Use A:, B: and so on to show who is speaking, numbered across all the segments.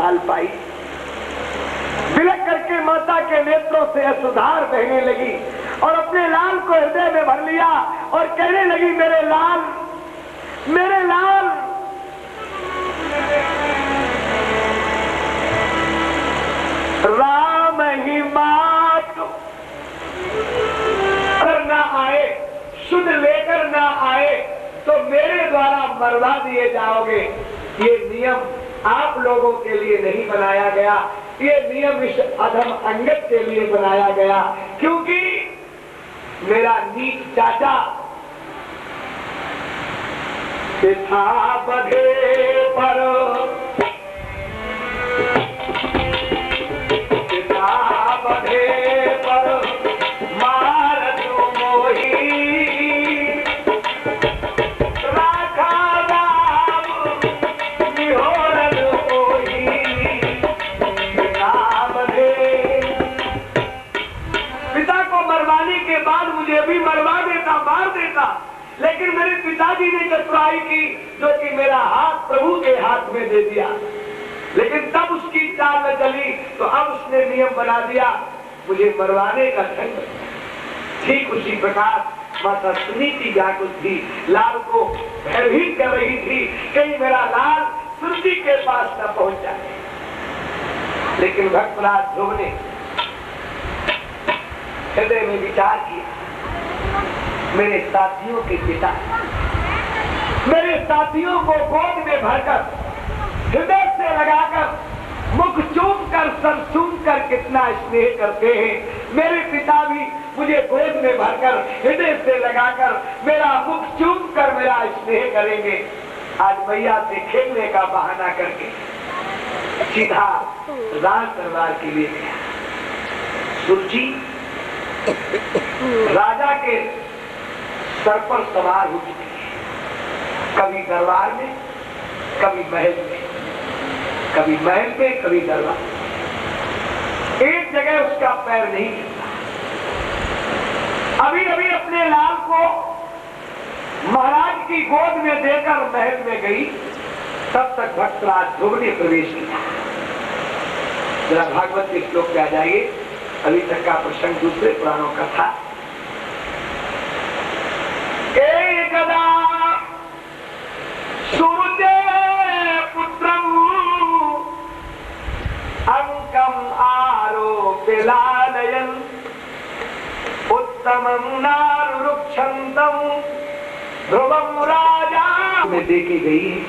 A: संभाल पाई। बिलक करके माता के नेत्रों से अश्रुधार बहने लगी और अपने लाल को हृदय में भर लिया और कहने लगी, मेरे लाल, मेरे लाल। राम ही मात अगर ना आए, शुद्ध लेकर ना आए तो मेरे द्वारा मरवा दिए जाओगे। ये नियम आप लोगों के लिए नहीं बनाया गया, ये नियम इस अधम अंगद के लिए बनाया गया, क्योंकि मेरा नीच चाचा पिता बधे पर, पिता बधे पर मार तू मोही, राखा राम निहोरन होही, पिता बधे। पिता को मरवाने के बाद मुझे भी मरवा देता, मार देता, लेकिन मेरे पिताजी ने चतुराई की जो कि मेरा हाथ प्रभु के हाथ में दे दिया। लेकिन तब उसकी चाल न चली तो अब उसने नियम बना दिया मुझे मरवाने का ढंग। ठीक उसी प्रकार माता सुनीति व्याकुल थी, लाल को भयभीत कर रही थी कहीं मेरा लाल सुरती के पास न पहुंच जाए। लेकिन भक्तराज ध्रुव ने हृदय में विचार किया, मेरे साथियों के पिता, मेरे साथियों को गोद में भरकर हृदय से लगाकर मुख चूम कर सर चूम कर कितना स्नेह करते हैं। मेरे पिता भी मुझे गोद में भरकर हृदय से लगाकर मेरा मुख चूम कर मेरा स्नेह करेंगे। आज मैया से खेलने का बहाना करके सीधा राज दरबार के लिए गया। सुरजी राजा के सर पर सवार हो चुकी है, कभी दरबार में, कभी महल में, कभी महल में, कभी दरबार। एक जगह उसका पैर नहीं टिकता। अभी अभी अपने लाल को महाराज की गोद में देकर महल में गई, तब तक भक्तराज ध्रुव ने प्रवेश किया। जरा भागवत के श्लोक पे आ जाइए, अभी तक का प्रसंग दूसरे पुराणों का था। एकदा सूर्य पुत्रम अंकम आरोप्य लालयन उत्तमं नारुक्षन्तम ध्रुवं राजा में देखी गई है।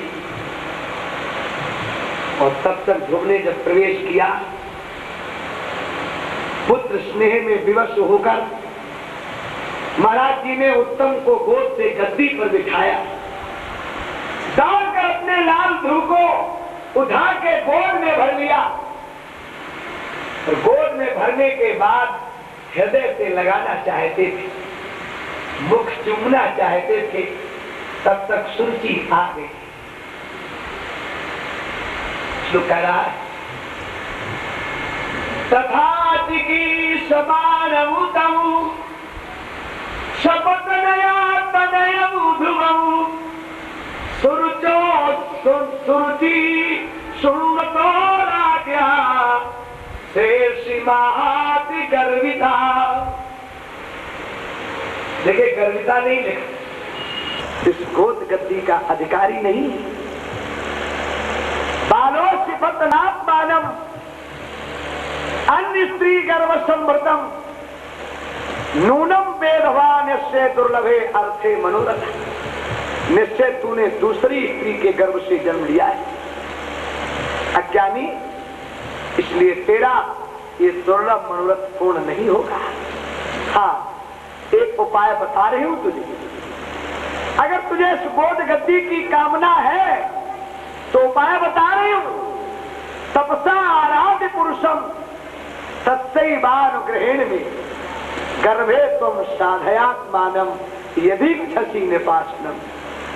A: और तब तक ध्रुव ने जब प्रवेश किया, पुत्र स्नेह में विवश होकर महाराज जी ने उत्तम को गोद से गद्दी पर बिठाया, डालकर अपने लाल ध्रुव को उठा के गोद में भर लिया। और गोद में भरने के बाद हृदय से लगाना चाहते थे, मुख चूमना चाहते थे, तब तक सुरुचि आ गई। श्लोक कह रहा है, तथा चिकीर्षमाणमुतम् शपथनया तनयम् ध्रुवम् सुरुचो सुरुचि शृण्वतो राज्ञा शेषी महाति गर्विता। देखिए, गर्विता नहीं लिखा, इस गोद गद्दी का अधिकारी नहीं। बालो सिपतनात्मानम अन्य स्त्री गर्भ संवृतम नूनम वेदवान से दुर्लभे अर्थे मनोरथ। निश्चय तूने दूसरी स्त्री के गर्भ से जन्म लिया है, अज्ञानी, इसलिए तेरा ये दुर्लभ मनोरथ पूर्ण नहीं होगा। हाँ, एक उपाय बता रही हूं तुझे। अगर तुझे इस गोद गद्दी की कामना है तो उपाय बता रही हूं। तपसा आराध्य पुरुषम तत्सैवानुग्रहेण में गर्भे तुम साधयात्मानम यदि क्षसी निपासनम।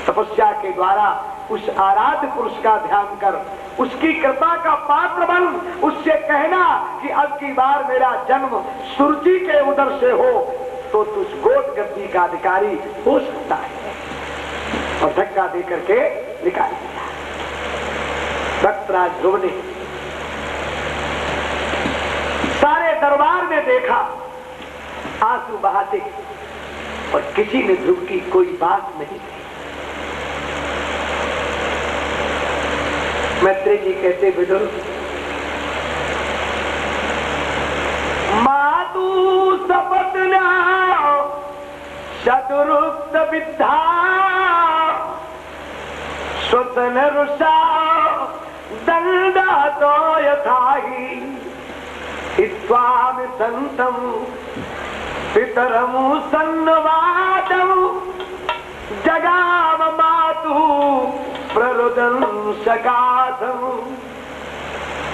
A: तपस्या के द्वारा उस आराध्य पुरुष का ध्यान कर, उसकी कृपा का पात्र बन, उससे कहना कि अब की बार मेरा जन्म सुरुचि के उदर से हो तो तुझ गोद गद्दी का अधिकारी हो सकता है। और धक्का दे करके निकाल दिया। भक्तराज ध्रुव ने सारे दरबार में देखा आंसू बहाते और किसी ने ध्रुव की कोई बात नहीं कही। मैत्रेय जी कहते विदुर, मातु सपत्ना शतुरुक्त विद्धा स्वतन रुषा दंडा तो यथाहि इत्वामि संतम पितरमु सन्नवादम जगाम मातु प्ररुदन सकासम।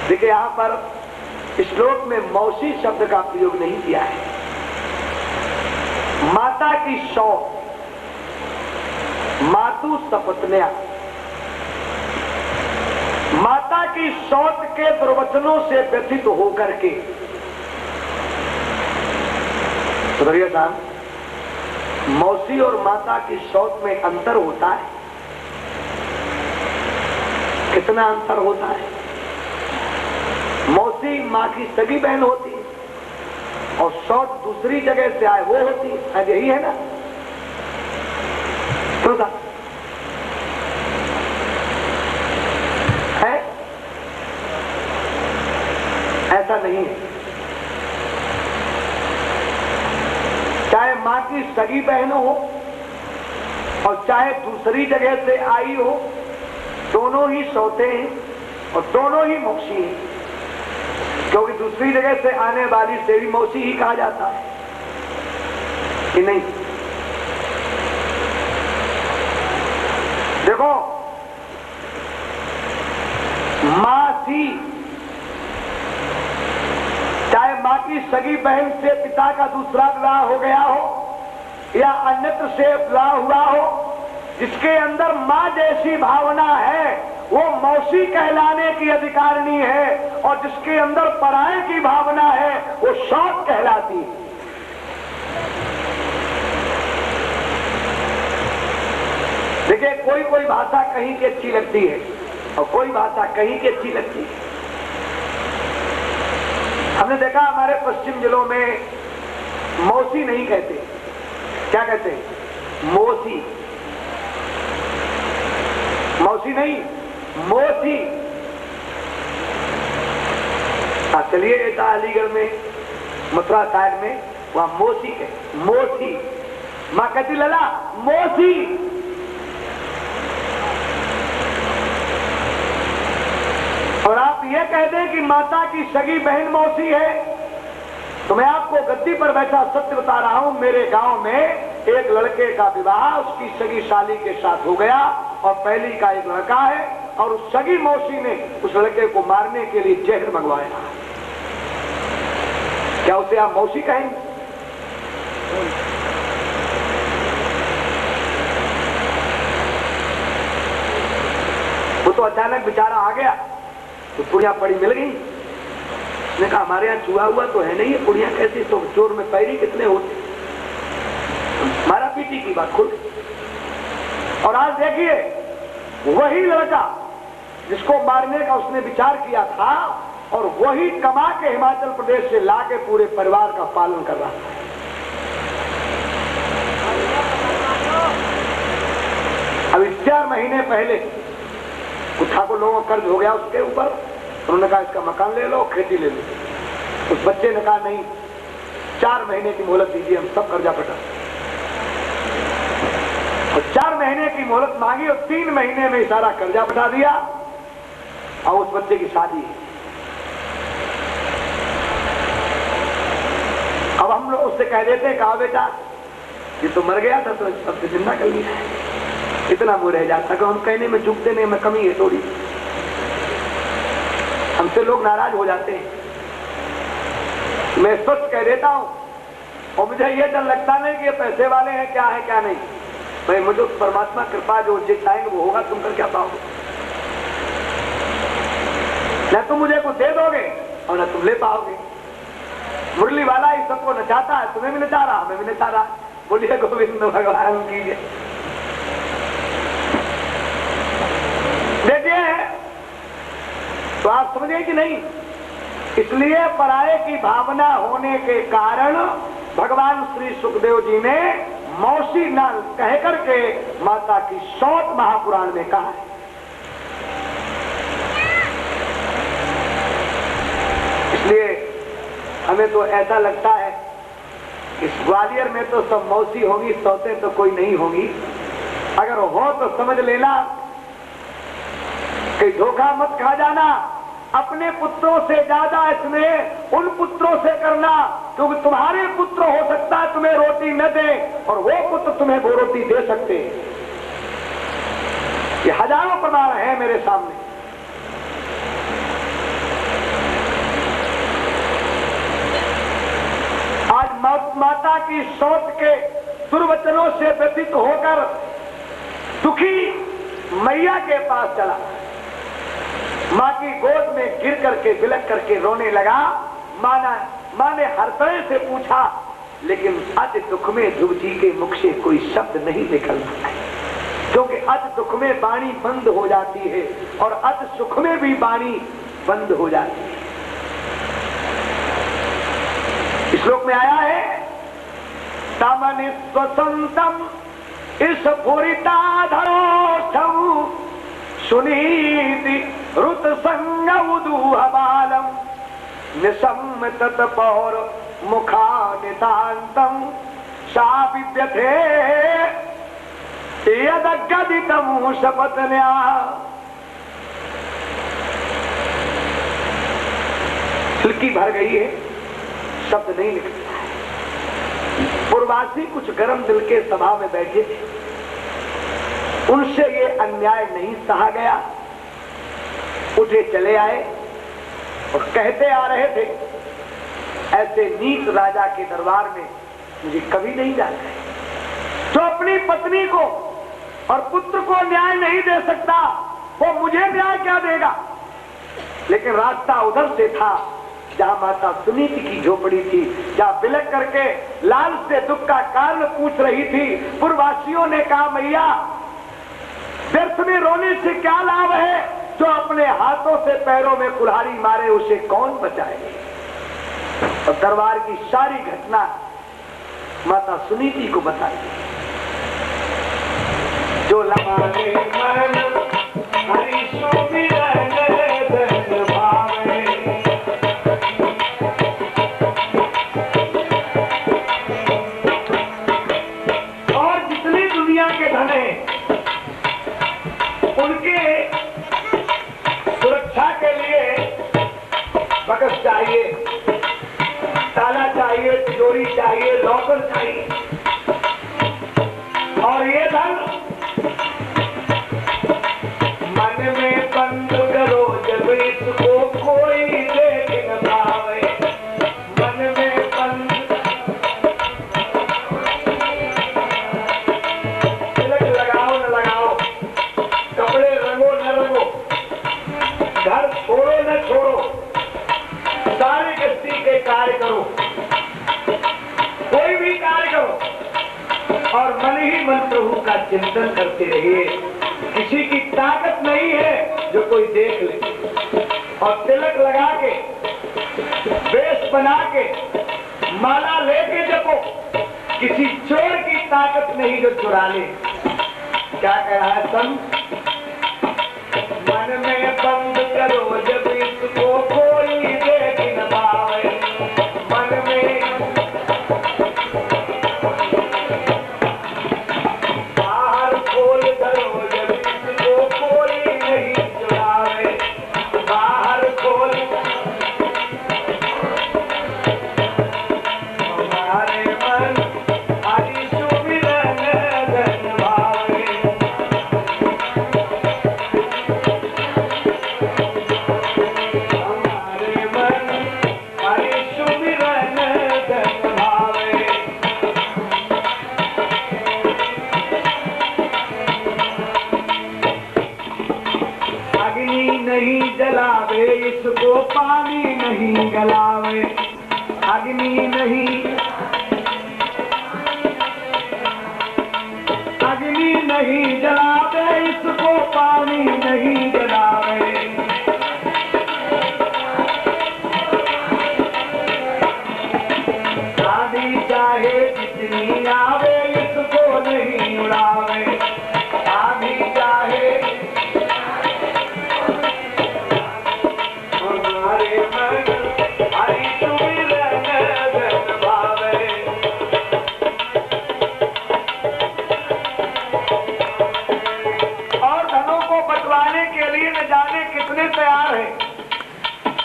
A: देखिए यहां पर श्लोक में मौसी शब्द का प्रयोग नहीं किया है। माता की शौक, मातु सपत्न्या, माता की शौत के दुर्वचनों से व्यथित होकर के मौसी और माता की शौत में अंतर होता है। कितना अंतर होता है? मौसी माँ की सगी बहन होती है और शौत दूसरी जगह से आए वो होती है। यही है ना? तो है ऐसा नहीं है। चाहे माँ की सगी बहन हो और चाहे दूसरी जगह से आई हो, दोनों ही सौते हैं और दोनों ही मौसी हैं, क्योंकि दूसरी जगह से आने वाली से भी मौसी ही कहा जाता है कि नहीं? देखो, मासी, चाहे माँ की सगी बहन से पिता का दूसरा विवाह हो गया हो या अन्यत्र से विवाह हुआ हो, जिसके अंदर माँ जैसी भावना है वो मौसी कहलाने की अधिकारिणी है, और जिसके अंदर पराये की भावना है वो शौत कहलाती है। देखिए, कोई कोई भाषा कहीं की अच्छी लगती है और कोई भाषा कहीं की अच्छी लगती है। हमने देखा हमारे पश्चिम जिलों में मौसी नहीं कहते, क्या कहते हैं? मौसी। मौसी नहीं, मौसी। चलिए ऐसा अलीगढ़ में, मथुरा साइड में, वहां मौसी के मौसी, माँ कहती लला मौसी। और आप ये कह दें कि माता की सगी बहन मौसी है, तो मैं आपको गद्दी पर बैठा सत्य बता रहा हूं। मेरे गांव में एक लड़के का विवाह उसकी सगी साली के साथ हो गया और पहली का एक लड़का है, और उस सगी मौसी ने उस लड़के को मारने के लिए जहर मंगवाया। क्या उसे आप मौसी कहेंगे? वो तो अचानक बेचारा आ गया तो पुड़िया पड़ी मिल गई। उसने कहा हमारे यहाँ चूहा हुआ तो है नहीं, ये पुड़िया कैसी? तो चोर में पैरी कितने होते? मारा पीटी की बात खुद। और आज देखिए, वही लड़का जिसको मारने का उसने विचार किया था, और वही कमा के हिमाचल प्रदेश से लाके पूरे परिवार का पालन कर रहा था। अभी 4 महीने पहले कुछ ठाकुर लोगों का कर्ज हो गया उसके ऊपर, उन्होंने कहा इसका मकान ले लो, खेती ले लो। उस बच्चे ने कहा नहीं, 4 महीने की मोहलत दीजिए, हम सब कर्जा पटा। और 4 महीने की मोहलत मांगी और 3 महीने में सारा कर्जा पटा दिया, और उस बच्चे की शादी है। अब हम लोग उससे कह देते हैं, कहा बेटा ये तो मर गया था तो सबसे जिंदा कर लिया। इतना वो रह जाता कि हम कहने में चुकते नहीं, में कमी है थोड़ी, हमसे लोग नाराज हो जाते हैं। मैं सच कह देता हूं, और मुझे ये डर लगता नहीं कि ये पैसे वाले हैं, क्या है क्या नहीं। भाई मुझे परमात्मा कृपा जो चाहेंगे वो होगा, तुम कर क्या पाओगे? न तुम मुझे कुछ दे दोगे और न तुम ले पाओगे। मुरली वाला ही सबको नचाता है, तुम्हें भी नचा रहा, हमें भी नचा रहा। बोलिए गोविंद भगवान की जय। देखिए, तो आप समझे कि नहीं? इसलिए पराये की भावना होने के कारण भगवान श्री सुखदेव जी ने मौसी न कह करके माता की सौत महापुराण में कहा है। इसलिए हमें तो ऐसा लगता है इस ग्वालियर में तो सब मौसी होगी, सौतें तो कोई नहीं होगी। अगर हो तो समझ लेना कि धोखा मत खा जाना। अपने पुत्रों से ज्यादा इसमें उन पुत्रों से करना, क्योंकि तुम्हारे पुत्र हो सकता है तुम्हें रोटी न दे और वो पुत्र तुम्हें वो रोटी दे सकते हैं। ये हजारों प्रमाण है मेरे सामने। आज माता की सौत के दुर्वचनों से व्यतीत होकर दुखी मैया के पास चला, मां की गोद में गिर करके बिलक करके रोने लगा। मां ने हर तरह से पूछा, लेकिन अति दुख में ध्रुव जी के मुख से कोई शब्द नहीं निकल रहा है, क्योंकि अति दुख में वाणी बंद हो जाती है और अति सुख में भी वाणी बंद हो जाती है। इस श्लोक में आया है तमनि स्वसंतम इस पूरिता धरो सुनीति रुत संग उदूह बालम निशम तत्पौर मुखा नितांतम शापिप्यथे यदगदितम शपथन्या। खिड़की भर गई है, शब्द नहीं निकलता है। पूर्वासी कुछ गर्म दिल के सभा में बैठे थे, उनसे ये अन्याय नहीं सहा गया। उठे चले आए और कहते आ रहे थे, ऐसे नीच राजा के दरबार में मुझे कभी नहीं जाना है। जो अपनी पत्नी को और पुत्र को न्याय नहीं दे सकता वो मुझे न्याय क्या देगा। लेकिन रास्ता उधर से था जहां माता सुनीति की झोपड़ी थी, जहां बिलक करके लाल से दुख का कारण पूछ रही थी। पूर्ववासियों ने कहा, मैया व्यर्थ में रोने से क्या लाभ है, जो अपने हाथों से पैरों में कुल्हाड़ी मारे उसे कौन बचाए। और दरबार की सारी घटना माता सुनीति को बताई। जो लमाने मन हरि सुमिरन धन भावे, और जितनी दुनिया के धन है उनके सुरक्षा के लिए बकस चाहिए, ताला चाहिए, तिजोरी चाहिए, लॉकर चाहिए। और ये धन मन में बंद करो जब इसको कोई देख न पावे। मन में बंद तिलक लगाओ न लगाओ, कपड़े रंगो न रंगो, घर छोड़ो न छोड़ो, सारे गृहस्थी के कार्य करो, कोई भी कार्य करो और मन ही मन प्रभु का चिंतन करते रहिए। किसी की ताकत नहीं है जो कोई देख ले। और तिलक लगा के, वेश बना के, माला लेके जपो, किसी चोर की ताकत नहीं जो चुरा ले। क्या कह रहा है संत, मन में बंद करो जब इसको कोई देख न पावे। मन में बाहर खोल करो जब इसको कोई नहीं चुरावे। बाहर खोल हमारे मन हरि सुमिरन धन भावे। अग्नि नहीं जलावे इसको पानी नहीं गलावे। अग्नि नहीं, अग्नि नहीं जलावे इसको पानी नहीं जलावे। मन हरि सुमिरन धन भावे। और धनों को बटवाने के लिए न जाने कितने तैयार हैं,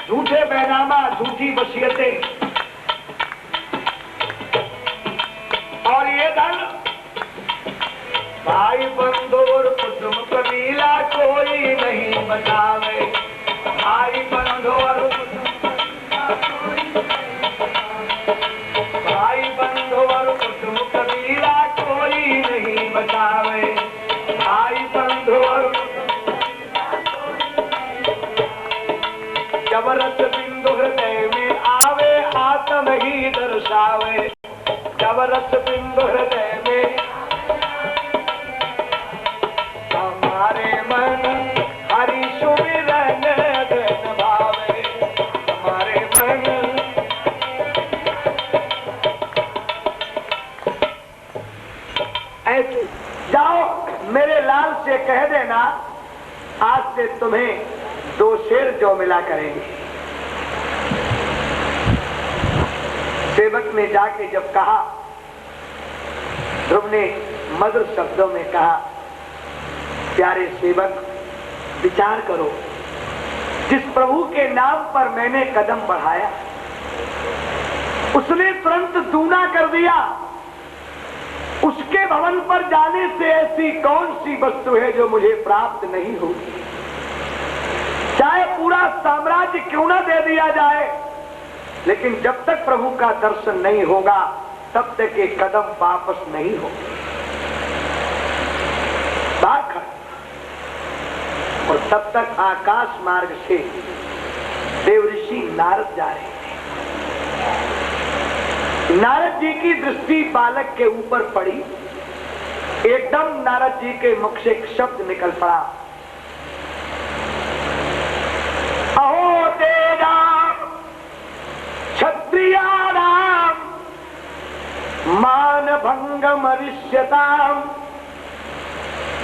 A: झूठे बैनामा, झूठी वसीयतें, और ये धन भाई बंधु और कुटुंब कबीला कोई नहीं बचावे। भाई बंधु और भाई बंधु और कुटुंब कबीला कोई नहीं बचावे। भाई बंधु और जब रस बिंदु हृदय में आवे आत्म ही दर्शावे। जब रस बिंदु हृदय में हमारे मन हरि सुमिरन धन भावे। हमारे मन ऐसे जाओ, मेरे लाल से कह देना आज से तुम्हें 2 शेर जो मिला करेंगे। सेवक ने जाके जब कहा, ध्रुव ने मधुर शब्दों में कहा, प्यारे सेवक विचार करो, जिस प्रभु के नाम पर मैंने कदम बढ़ाया उसने तुरंत दूना कर दिया। उसके भवन पर जाने से ऐसी कौन सी वस्तु है जो मुझे प्राप्त नहीं होगी। चाहे पूरा साम्राज्य क्यों न दे दिया जाए, लेकिन जब तक प्रभु का दर्शन नहीं होगा तब तक ये कदम वापस नहीं होंगे। और तब तक आकाश मार्ग से देव ऋषि नारद जा रहे थे। नारद जी की दृष्टि बालक के ऊपर पड़ी। एकदम नारद जी के मुख से एक शब्द निकल पड़ा, अहो तेजा क्षत्रियाणाम मान भंग मरिष्यताम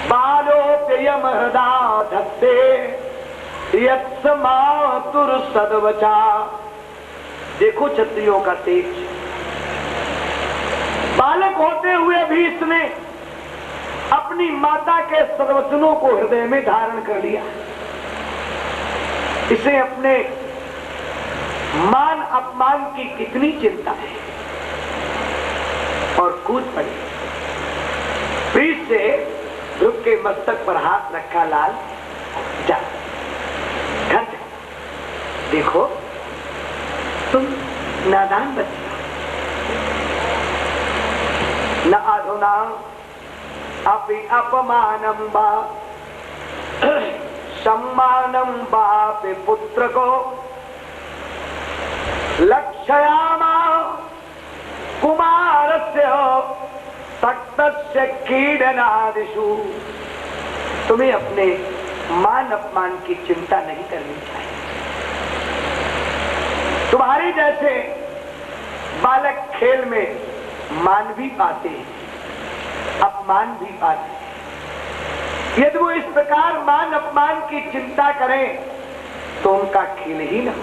A: बालोप्ययमहदा धत्ते यत्समातुर सदवचा। देखो क्षत्रियों का तेज, बालक होते हुए भी इसने अपनी माता के सदवचनों को हृदय में धारण कर लिया। इसे अपने मान अपमान की कितनी चिंता है। और कूद पड़ी, पीठ से ध्रुव के मस्तक पर हाथ रखा, लाल जा घर जा। देखो तुम नादान बच्चे, न अधुना अपि अपमानम बा सम्मानम बापे पुत्र को लक्षयामा कुमारस्य तक्तस्य कीडनादिषु। तुम्हें अपने मान अपमान की चिंता नहीं करनी चाहिए। तुम्हारे जैसे बालक खेल में मान भी पाते हैं, अपमान भी पाते हैं। यदि वो इस प्रकार मान अपमान की चिंता करें तो उनका खेल ही न।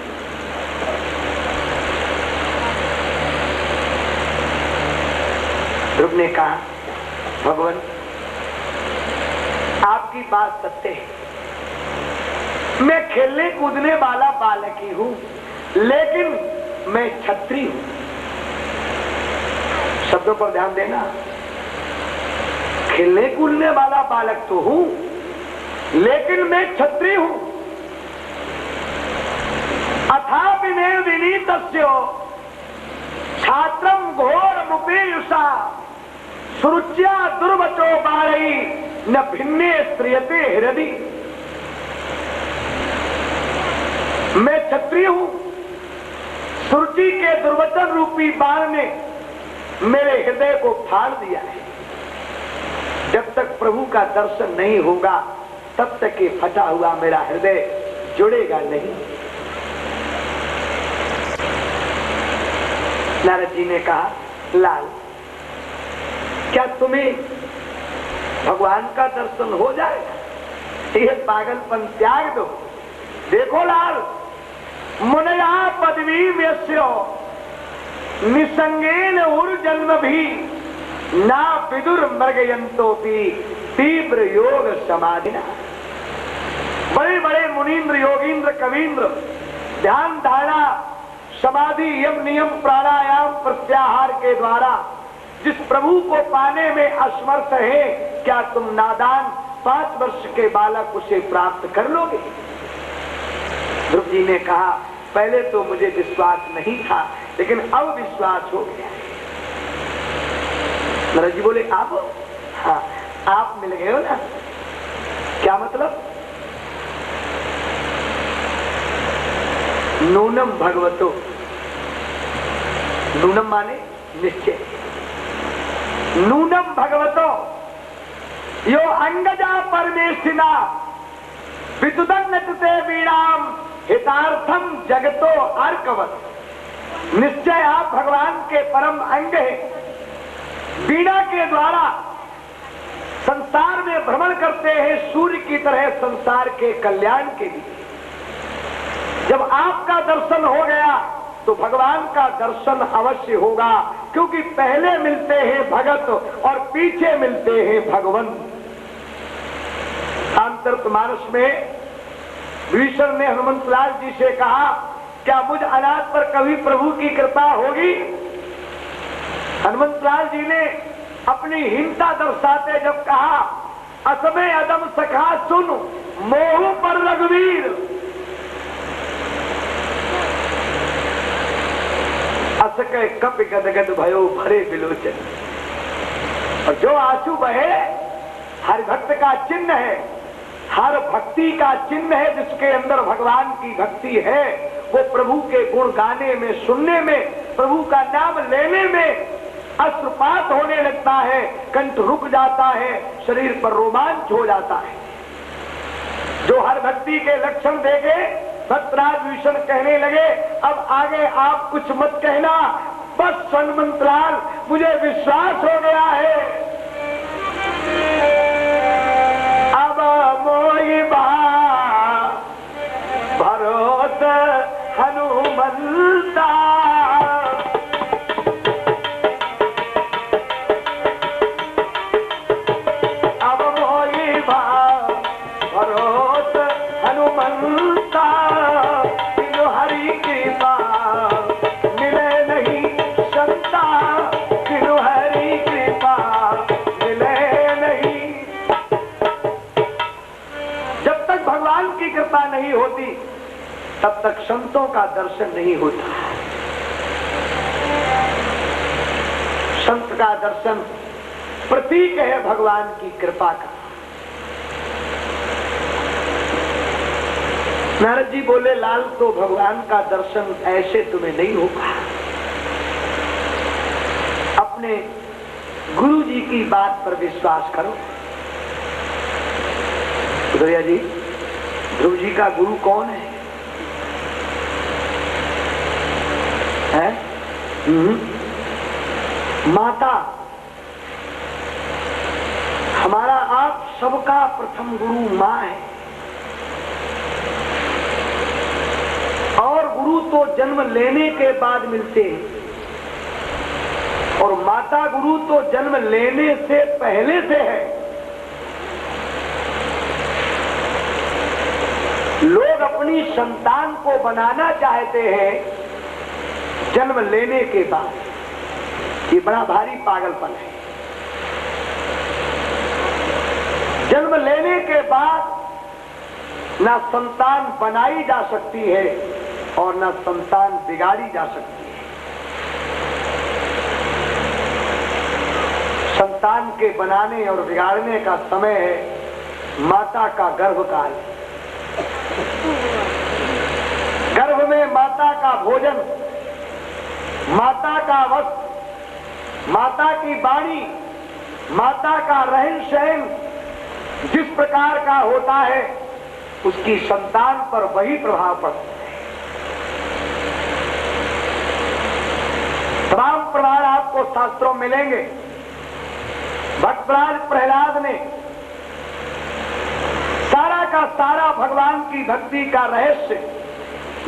A: ध्रुव ने कहा, भगवान आपकी बात सत्य है, मैं खेलने कूदने वाला बालक ही हूं, लेकिन मैं क्षत्रिय हूं। शब्दों पर ध्यान देना, खेलने कूदने वाला बालक तो हूं, लेकिन मैं क्षत्रिय हूं। अथापि मे विनीतस्य छात्रम घोर मुपेयुषा सुरुच्या दुर्वचो बालई न भिन्ने स्त्रियते हृदय। मैं क्षत्रिय हूं, सुरुचि के दुर्वचन रूपी बाण ने मेरे हृदय को फाड़ दिया है। जब तक प्रभु का दर्शन नहीं होगा तब तक ये फटा हुआ मेरा हृदय जुड़ेगा नहीं। नारद जी ने कहा, लाल क्या तुम्हें भगवान का दर्शन हो जाएगा? ये पागलपन त्याग दो। देखो लाल, मुनय पदवीम यस्य निसंगेन उर्जन्म भी ना विदुर मृगयंतोपि तीव्र योग समाधिना। बड़े बड़े मुनीन्द्र, योगींद्र, कवींद्र ध्यान, धारणा, समाधि, यम, नियम, प्राणायाम, प्रत्याहार के द्वारा जिस प्रभु को पाने में असमर्थ है, क्या तुम नादान 5 वर्ष के बालक उसे प्राप्त कर लोगे? ध्रुव जी ने कहा, पहले तो मुझे विश्वास नहीं था, लेकिन अब विश्वास हो गया। नारद जी बोले, आप? हाँ, आप मिल गए हो ना। क्या मतलब? नूनम भगवतो, नूनम माने निश्चय, नूनम भगवतो यो अंगजा परमेशिना विदुदन्नते वीणाम हितार्थम जगतो अर्कवत। निश्चय आप भगवान के परम अंग हैं, वीणा के द्वारा संसार में भ्रमण करते हैं, सूर्य की तरह संसार के कल्याण के लिए। जब आपका दर्शन हो गया तो भगवान का दर्शन अवश्य होगा, क्योंकि पहले मिलते हैं भगत और पीछे मिलते हैं भगवान। रामचरितमानस में भीष्म ने हनुमंतलाल जी से कहा, क्या मुझ अनाथ पर कभी प्रभु की कृपा होगी? हनुमंतलाल जी ने अपनी हीनता दर्शाते जब कहा, असमय अदम सखा सुन मोह पर रघुवीर। असके कप गदगद भयो भरे बिलोचन। और जो आंसू बहे हर भक्त का चिन्ह है, हर भक्ति का चिन्ह है। जिसके अंदर भगवान की भक्ति है, वो प्रभु के गुण गाने में, सुनने में, प्रभु का नाम लेने में अश्रुपात होने लगता है, कंठ रुक जाता है, शरीर पर रोमांच हो जाता है। जो हर भक्ति के लक्षण देखे, भक्तराज भीषण कहने लगे, अब आगे आप कुछ मत कहना, बस हनुमंतलाल मुझे विश्वास हो गया है। अब मोहि भरोस हनुमंता, अब मोहि भरोस हनुमंता, बिनु हरि कृपा मिले नहीं संता, बिनु हरि कृपा मिले नहीं। जब तक भगवान की कृपा नहीं होती, तब तक संतों का दर्शन नहीं होता। संत का दर्शन प्रतीक है भगवान की कृपा का। नारद जी बोले, लाल तो भगवान का दर्शन ऐसे तुम्हें नहीं होगा। अपने गुरु जी की बात पर विश्वास करो। सुधरिया जी, ध्रुव जी का गुरु कौन है? माता। हमारा आप सबका प्रथम गुरु माँ है। और गुरु तो जन्म लेने के बाद मिलते हैं, और माता गुरु तो जन्म लेने से पहले से है। लोग अपनी संतान को बनाना चाहते हैं जन्म लेने के बाद। ये बड़ा भारी पागलपन है। जन्म लेने के बाद ना संतान बनाई जा सकती है और ना संतान बिगाड़ी जा सकती है। संतान के बनाने और बिगाड़ने का समय है माता का गर्भकाल। गर्भ में माता का भोजन, माता का वस्त्र, माता की वाणी, माता का रहन सहन जिस प्रकार का होता है, उसकी संतान पर वही प्रभाव पड़ता है। तमाम प्रमाण आपको शास्त्रों में मिलेंगे। भक्तराज प्रहलाद ने सारा का सारा भगवान की भक्ति का रहस्य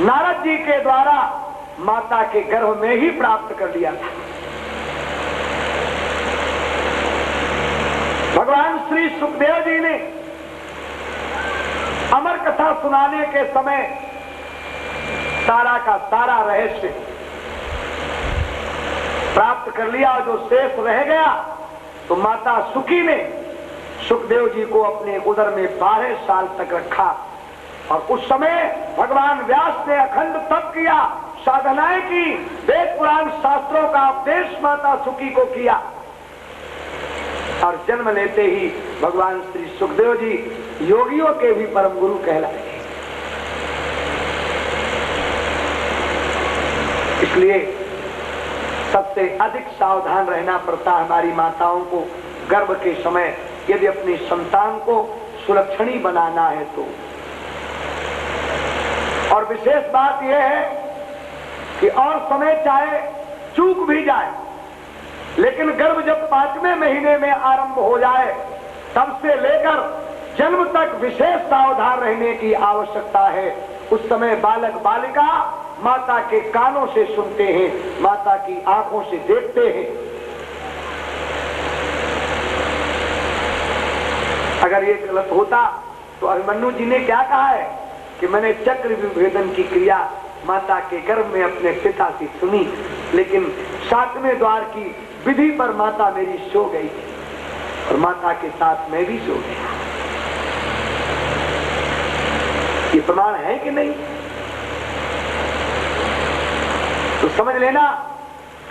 A: नारद जी के द्वारा माता के गर्भ में ही प्राप्त कर लिया था। भगवान श्री सुखदेव जी ने अमर कथा सुनाने के समय सारा का सारा रहस्य प्राप्त कर लिया। जो शेष रह गया तो माता सुखी ने सुखदेव जी को अपने उदर में 12 साल तक रखा। और उस समय भगवान व्यास ने अखंड तप किया, साधनाएं की, वेद पुराण शास्त्रों का उपदेश माता सुखी को किया। और जन्म लेते ही भगवान श्री सुखदेव जी योगियों के भी परम गुरु कहलाए। इसलिए सबसे अधिक सावधान रहना पड़ता हमारी माताओं को गर्भ के समय, यदि अपनी संतान को सुलक्षणी बनाना है तो। और विशेष बात यह है कि और समय चाहे चूक भी जाए, लेकिन गर्भ जब 5वें महीने में आरंभ हो जाए तब से लेकर जन्म तक विशेष सावधान रहने की आवश्यकता है। उस समय बालक बालिका माता के कानों से सुनते हैं, माता की आंखों से देखते हैं। अगर ये गलत होता तो अभिमन्यु जी ने क्या कहा है कि मैंने चक्र विभेदन की क्रिया माता के गर्भ में अपने पिता से सुनी, लेकिन 7वें द्वार की विधि पर माता मेरी सो गई और माता के साथ मैं भी सो गया। ये प्रमाण है कि नहीं? तो समझ लेना,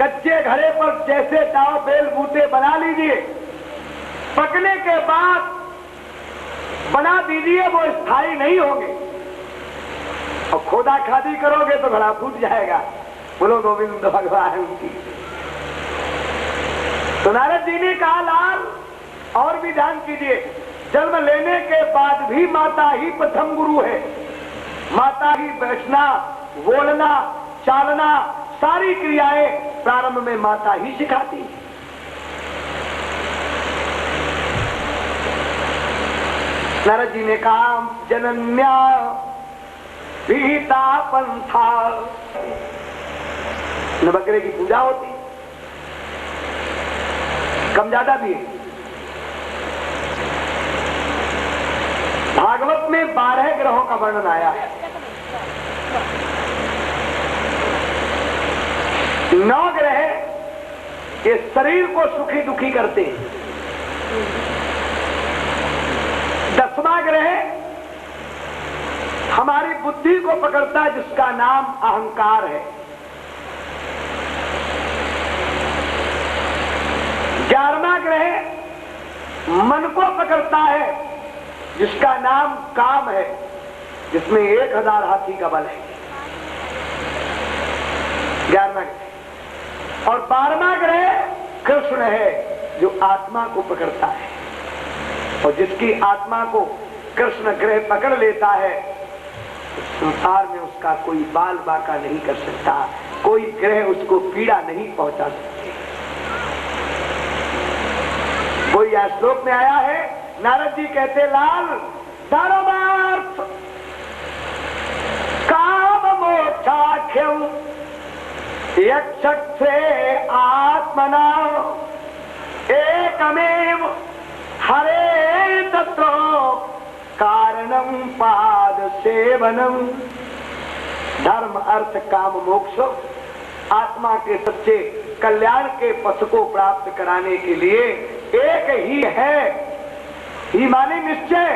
A: कच्चे घड़े पर जैसे दाव बेल बूटे बना लीजिए, पकने के बाद बना दीजिए, वो स्थायी नहीं होंगे। और खोदा खादी करोगे तो घड़ा फूट जाएगा। बोलो गोविंद भगवान की। तो नारद जी ने कहा, लाल और भी ध्यान कीजिए, जन्म लेने के बाद भी माता ही प्रथम गुरु है। माता ही बैठना, बोलना, चालना, सारी क्रियाएं प्रारंभ में माता ही सिखाती है। नारद जी ने कहा, जनन्या विहिता पंथा, नवग्रह की पूजा होती, कम ज्यादा भी है। भागवत में 12 ग्रहों का वर्णन आया है। 9 ग्रह ये शरीर को सुखी दुखी करते हैं। 10वां ग्रह हमारी बुद्धि को पकड़ता है, जिसका नाम अहंकार है। 11वां ग्रह मन को पकड़ता है, जिसका नाम काम है, जिसमें 1000 हाथी का बल है। 11वां ग्रह। और 12वां ग्रह कृष्ण है, जो आत्मा को पकड़ता है। और जिसकी आत्मा को कृष्ण ग्रह पकड़ लेता है, संसार में उसका कोई बाल बाका नहीं कर सकता, कोई ग्रह उसको पीड़ा नहीं पहुंचा सकते। कोई यह श्लोक में आया है, नारद जी कहते, लाल धर्मार्थ काम मोक्षाख्यम यक्षे आत्मना एकमेव हरे तत्रो कारणम पाद सेवनम। धर्म अर्थ काम मोक्ष, आत्मा के सच्चे कल्याण के पथ को प्राप्त कराने के लिए एक ही है, ही माने निश्चय,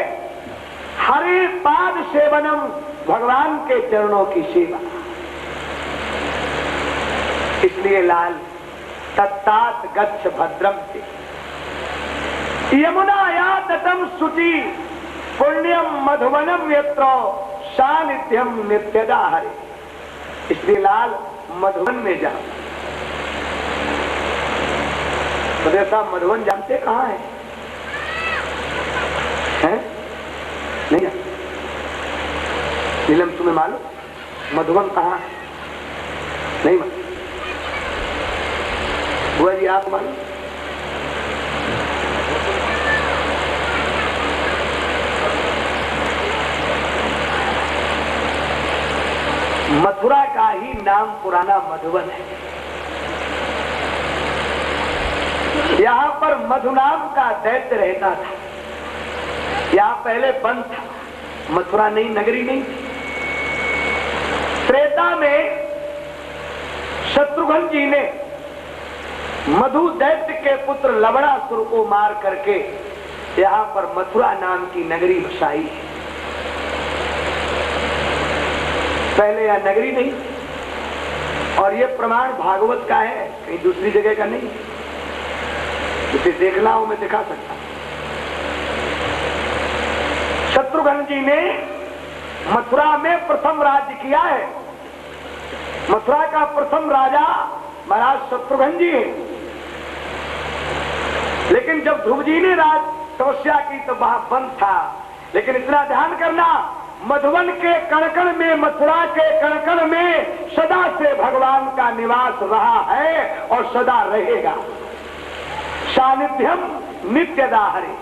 A: हरे पाद सेवनम, भगवान के चरणों की सेवा। इसलिए लाल तत्तात गच्छ भद्रम से यमुनाया तटम शुचि पुण्यम मधुवनम यत्र सानिध्यम नित्यदा हरे। इसलिए लाल मधुवन में जाओ। साहब मधुवन जानते कहाँ है? नहीं है? नीलम तुम्हें मालूम मधुवन कहाँ है? नहीं मालूम? बुआ जी आप मालूम? मथुरा का ही नाम पुराना मधुवन है। यहाँ पर मधु नाम का दैत्य रहता था। यहाँ पहले वन था, मथुरा नहीं, नगरी नहीं थी। त्रेता में शत्रुघ्न जी ने मधु दैत्य के पुत्र लवणासुर को मार करके यहाँ पर मथुरा नाम की नगरी बसाई है। पहले यह नगरी नहीं, और यह प्रमाण भागवत का है, कहीं दूसरी जगह का नहीं। इसे देखना हो मैं दिखा सकता हूं। शत्रुघ्न जी ने मथुरा में प्रथम राज्य किया है। मथुरा का प्रथम राजा महाराज शत्रुघ्न जी है। लेकिन जब ध्रुव जी ने राज तपस्या की तो वहां बंद था। लेकिन इतना ध्यान करना, मधुवन के कणकण में, मथुरा के कणकण में सदा से भगवान का निवास रहा है और सदा रहेगा। सानिध्यम नित्यदा हरे।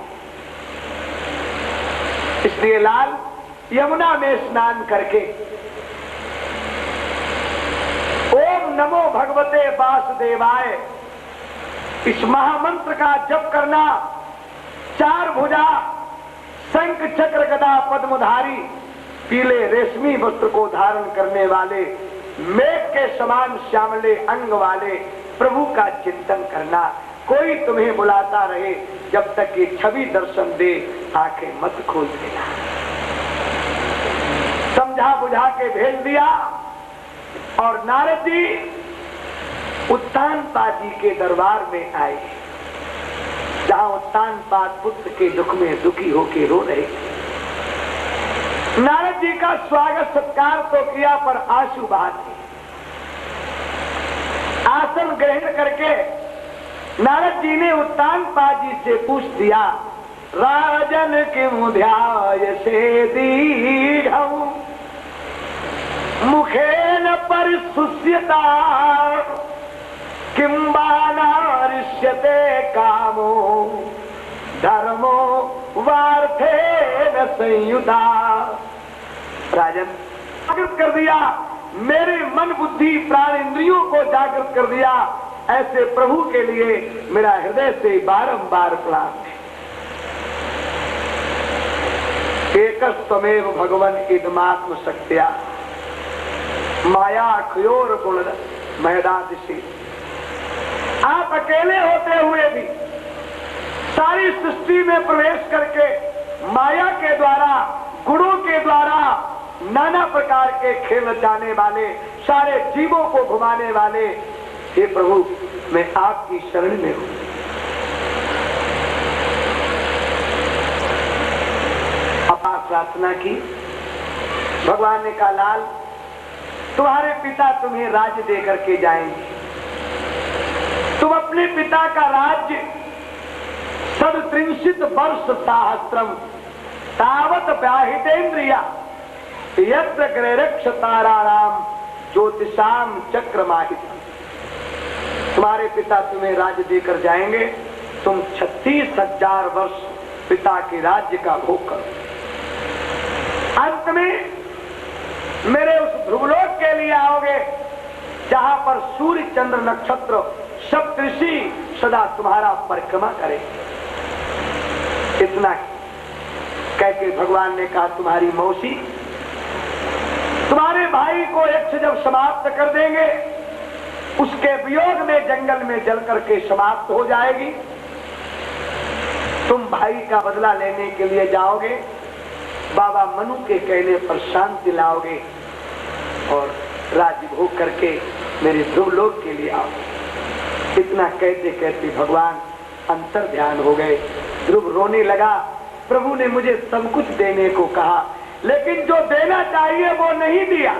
A: इसलिए लाल यमुना में स्नान करके ओम नमो भगवते वासुदेवाय इस महामंत्र का जप करना। चार भुजा शंख चक्र गदा पद्मधारी पीले रेशमी वस्त्र को धारण करने वाले, मेघ के समान श्यामले अंग वाले प्रभु का चिंतन करना। कोई तुम्हें बुलाता रहे, जब तक ये छवि दर्शन दे आंखें मत खोल देना। समझा बुझा के भेज दिया और नारद जी उत्तानपाद जी के दरबार में आए, जहां उत्तानपाद पुत्र के दुख में दुखी होके रो रहे। नारद जी का स्वागत सत्कार तो किया, पर आंसू बहाते। आसन ग्रहण करके नारद जी ने उत्तानपाद जी से पूछ दिया, राजन किम ध्यायसे दीर्घं मुखेन परिशुष्यता किं वा नारिष्यते कामो धर्मो वार्थेन संयुता। राजन, जागृत कर दिया मेरे मन बुद्धि प्राण इंद्रियों को, जागृत कर दिया। ऐसे प्रभु के लिए मेरा हृदय से बारंबार प्रणाम है। एकस्तमेव भगवन इदमात्म शक्त्या माया खयोर गुण महदादिशी। आप अकेले होते हुए भी सारी सृष्टि में प्रवेश करके माया के द्वारा, गुणों के द्वारा नाना प्रकार के खेल रचाने वाले, सारे जीवों को घुमाने वाले, हे प्रभु मैं आपकी शरण में हूं। आप प्रार्थना की। भगवान ने कहा, लाल तुम्हारे पिता तुम्हें राज्य देकर के जाएंगे। तुम अपने पिता का राज्य 37 वर्ष सहस्त्रम तावत व्याहितेन्द्रिया यत्र ग्रैरक्ष ताराराम ज्योतिषाम चक्रमाहितम। तुम्हारे पिता तुम्हें राज्य देकर जाएंगे, तुम 36,000 वर्ष पिता के राज्य का भोग करो। अंत में मेरे उस ध्रुवलोक के लिए आओगे, जहां पर सूर्य चंद्र नक्षत्र सप्तऋषि सदा तुम्हारा परिक्रमा करेंगे। इतना कहकर भगवान ने कहा, तुम्हारी मौसी तुम्हारे भाई को यक्ष जब समाप्त कर देंगे, उसके वियोग में जंगल में जल करके समाप्त हो जाएगी। तुम भाई का बदला लेने के लिए जाओगे, बाबा मनु के कहने पर शांति लाओगे और राज्य भोग करके मेरे ध्रुवलोक के लिए आओगे। इतना कहते कहते भगवान अंतर ध्यान हो गए। ध्रुव रोने लगा, प्रभु ने मुझे सब कुछ देने को कहा, लेकिन जो देना चाहिए वो नहीं दिया।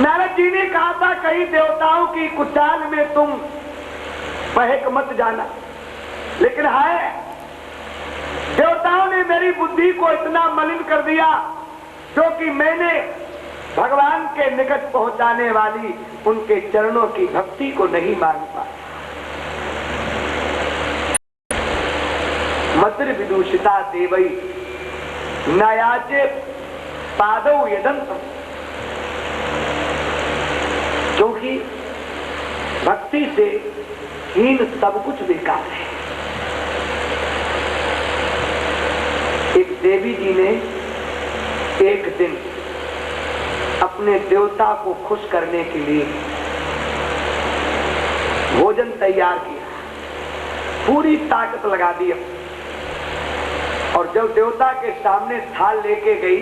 A: नारद जी ने कहा था, कहीं देवताओं की कुचाल में तुम बहक मत जाना, लेकिन है देवताओं ने मेरी बुद्धि को इतना मलिन कर दिया, जो कि मैंने भगवान के निकट पहुंचाने वाली उनके चरणों की भक्ति को नहीं मान पाया। मद्र विदूषिता देवई नयाचे पादौ यदंतम भक्ति से हीन सब कुछ बेकार है। एक देवी जी ने एक दिन अपने देवता को खुश करने के लिए भोजन तैयार किया, पूरी ताकत लगा दी और जब देवता के सामने थाल लेके गई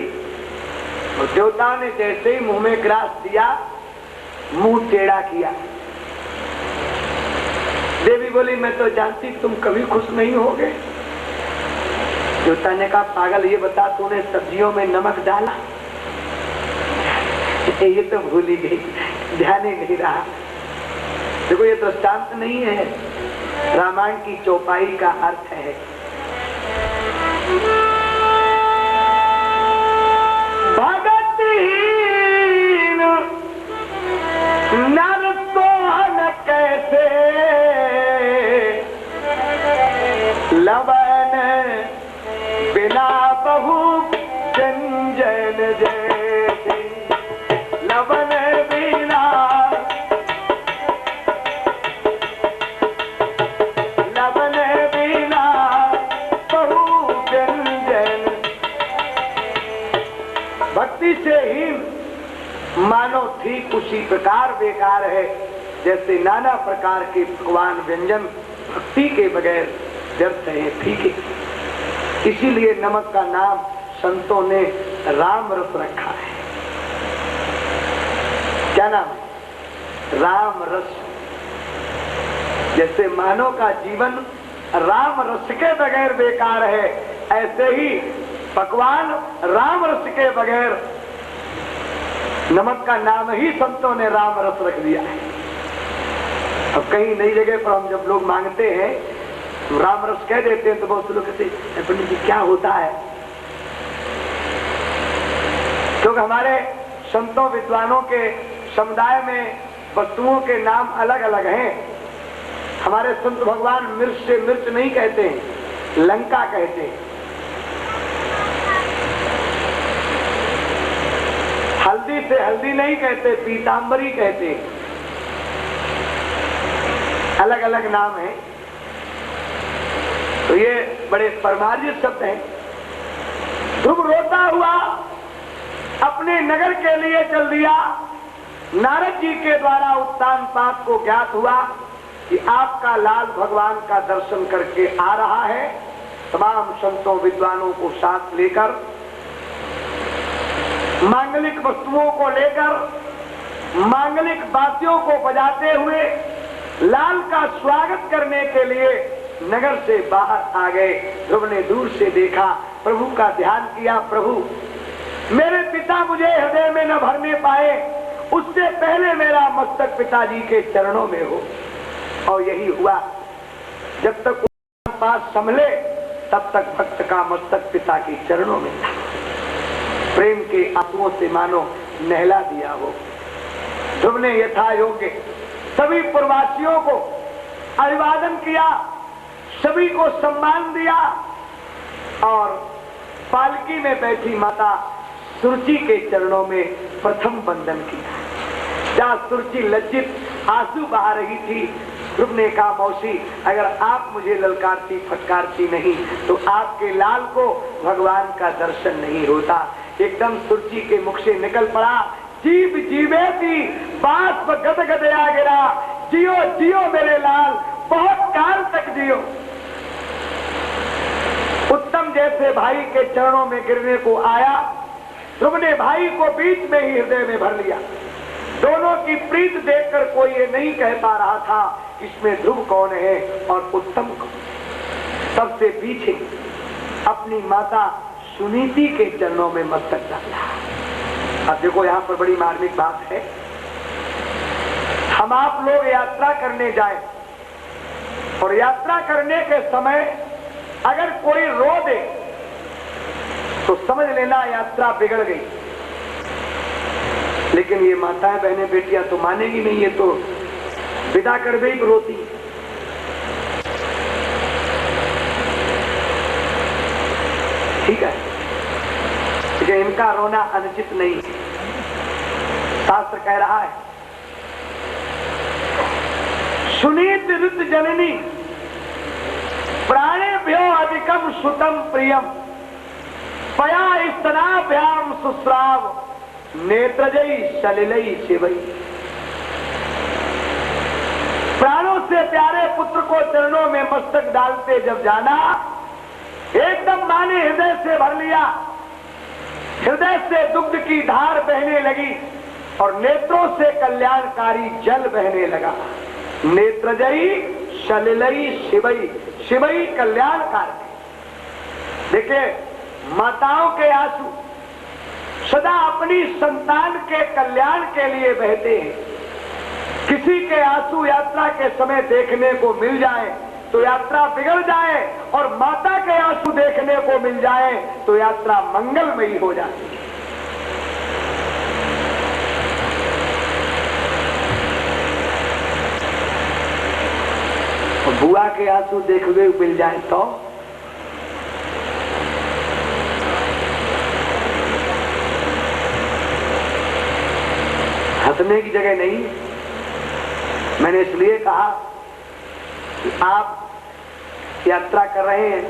A: तो देवता ने जैसे ही मुंह में ग्रास दिया, मुंह टेढ़ा किया। देवी बोली, मैं तो जानती तुम कभी खुश नहीं होगे। देवता ने कहा, पागल, ये बता तूने सब्जियों में नमक डाला? ये तो भूल ही गई, ध्यान ही नहीं रहा। देखो, ये दृष्टांत नहीं है, रामायण की चौपाई का अर्थ है। भगतहीन नर सोहन कैसे लवन बिना बहु जंजन जैसे लवन बिना लवन बिना बहु जंजन। भक्ति से ही मानो ठीक उसी प्रकार बेकार है जैसे नाना प्रकार के पकवान व्यंजन भक्ति के बगैर व्यर्थ है, फीके। इसीलिए नमक का नाम संतों ने राम रस रखा है। क्या नाम है? राम रस। जैसे मानव का जीवन राम रस के बगैर बेकार है, ऐसे ही पकवान राम रस के बगैर, नमक का नाम ही संतों ने राम रस रख दिया है। अब कहीं नई जगह पर हम जब लोग मांगते हैं तो राम रस कह देते हैं तो बहुत लोग कहते हैं, पंडित जी क्या होता है? क्योंकि हमारे संतों विद्वानों के समुदाय में वस्तुओं के नाम अलग अलग हैं। हमारे संत भगवान मिर्च से मिर्च नहीं कहते हैं, लंका कहते हैं। हल्दी से हल्दी नहीं कहते, पीतांबरी कहते हैं। अलग अलग नाम है। तो ये बड़े परमार्जित शब्द हैं। ध्रुव रोता हुआ अपने नगर के लिए चल दिया। नारद जी के द्वारा उत्तान पात को ज्ञात हुआ कि आपका लाल भगवान का दर्शन करके आ रहा है। तमाम संतों विद्वानों को साथ लेकर, मांगलिक वस्तुओं को लेकर, मांगलिक बातियों को बजाते हुए लाल का स्वागत करने के लिए नगर से बाहर आ गए। ध्रुव ने दूर से देखा, प्रभु का ध्यान किया। प्रभु, मेरे पिता मुझे हृदय में न भरने पाए, उससे पहले मेरा मस्तक पिताजी के चरणों में हो। और यही हुआ। जब तक पास संभले तब तक भक्त का मस्तक पिता के चरणों में था। प्रेम के आंसुओं से मानो नहला दिया हो। ध्रुव ने यथा योग्य सभी पूर्ववासियों को अभिवादन किया, सभी को सम्मान दिया और पालकी में बैठी माता सुरुचि के चरणों में प्रथम वंदन किया। जहाँ सुरुचि लज्जित आंसू बहा रही थी, ध्रुव ने कहा, मौसी, अगर आप मुझे ललकारती फटकारती नहीं तो आपके लाल को भगवान का दर्शन नहीं होता। एकदम सुरुचि के मुख से निकल पड़ा, जीव जीवे थी बात गद गदया गिरा, जियो जियो मेरे लाल, बहुत काल तक जियो। उत्तम जैसे भाई के चरणों में गिरने को आया, ध्रुव ने भाई को बीच में ही हृदय में भर लिया। दोनों की प्रीत देखकर कोई ये नहीं कह पा रहा था इसमें ध्रुव कौन है और उत्तम कौन। सबसे पीछे अपनी माता सुनीति के चरणों में मस्तक डाला। अब देखो, यहाँ पर बड़ी मार्मिक बात है। हम आप लोग यात्रा करने जाए और यात्रा करने के समय अगर कोई रो दे तो समझ लेना यात्रा बिगड़ गई। लेकिन ये माताएं बहनें बेटियां तो मानेगी नहीं, ये तो विदा कर गई तो रोती। ठीक है, लेकिन इनका रोना अनुचित नहीं है। शास्त्र कह रहा है, सुनीत ऋत जननी प्राणेभ्यो अधिकम सुतम प्रियम पया स्तनाभ्याम सुस्राव नेत्रजयी सलिलई शिवई। प्राणों से प्यारे पुत्र को चरणों में मस्तक डालते जब जाना, एकदम मां ने हृदय से भर लिया, हृदय से दुग्ध की धार बहने लगी और नेत्रों से कल्याणकारी जल बहने लगा। नेत्रजयी सलिलई शिवई, शिवई कल्याणकारी। देखिए, माताओं के आंसू सदा अपनी संतान के कल्याण के लिए बहते हैं। किसी के आंसू यात्रा के समय देखने को मिल जाए तो यात्रा बिगड़ जाए, और माता के आंसू देखने को मिल जाए तो यात्रा मंगलमयी हो जाती है। और बुआ के आंसू देखने को मिल जाए तो हंसने की जगह नहीं। मैंने इसलिए कहा कि आप यात्रा कर रहे हैं,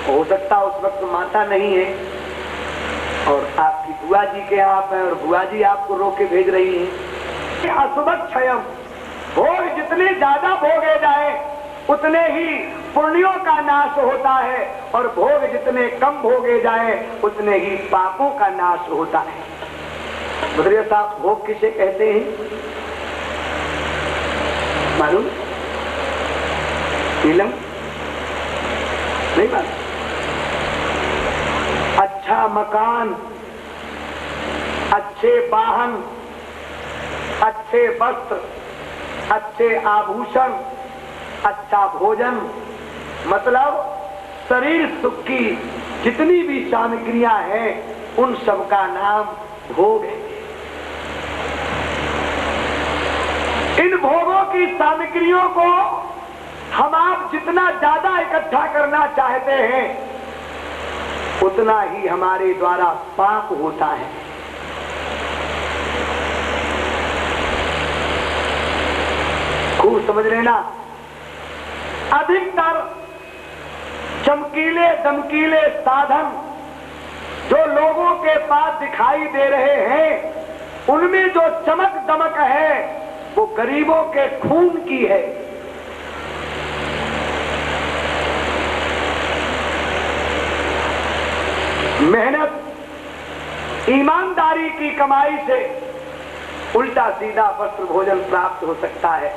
A: हो सकता उस वक्त माता नहीं है और आपकी बुआ जी के यहाँ आप हैं और बुआ जी आपको रोक के भेज रही हैं। असुभक क्षयम, भोग जितने ज्यादा भोगे जाए उतने ही पुण्यों का नाश होता है, और भोग जितने कम भोगे जाए उतने ही पापों का नाश होता है। बद्रिया साहब, भोग किसे कहते हैं मालूम? नीलम नहीं मालूम? अच्छा मकान, अच्छे वाहन, अच्छे वस्त्र, अच्छे आभूषण, अच्छा भोजन, मतलब शरीर सुख की जितनी भी सामग्रियां हैं उन सब का नाम भोग है। इन भोगों की सामग्रियों को हम आप जितना ज्यादा इकट्ठा करना चाहते हैं उतना ही हमारे द्वारा पाप होता है। खूब समझ लेना, अधिकतर चमकीले दमकीले साधन जो लोगों के पास दिखाई दे रहे हैं उनमें जो चमक दमक है वो गरीबों के खून की है। मेहनत, ईमानदारी की कमाई से उल्टा सीधा वस्त्र भोजन प्राप्त हो सकता है,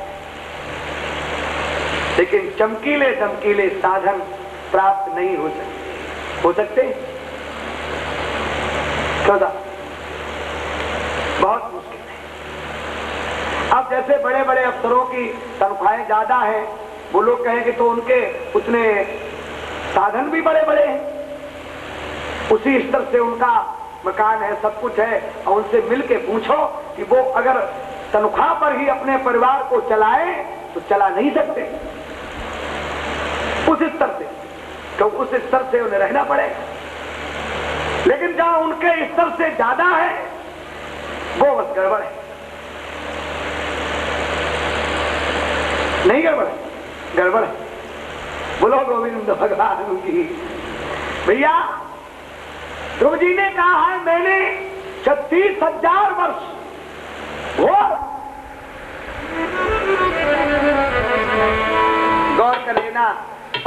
A: लेकिन चमकीले दमकीले साधन प्राप्त नहीं हो सकते। बहुत मुश्किल है। अब जैसे बड़े बड़े अफसरों की तनख्वाहें ज्यादा हैं, वो लोग कहेंगे तो उनके उतने साधन भी बड़े बड़े हैं, उसी स्तर से उनका मकान है, सब कुछ है, और उनसे मिल के पूछो कि वो अगर तनख्वाह पर ही अपने परिवार को चलाए तो चला नहीं सकते उस स्तर से, तो उस स्तर से उन्हें रहना पड़ेगा। लेकिन जहां उनके स्तर से ज्यादा है वो बस गड़बड़ है। नहीं गड़बड़ है, गड़बड़ है। बोलो गोविंद भगवान की। भैया ध्रुव जी ने कहा है मैंने 36,000 वर्ष गौर कर लेना,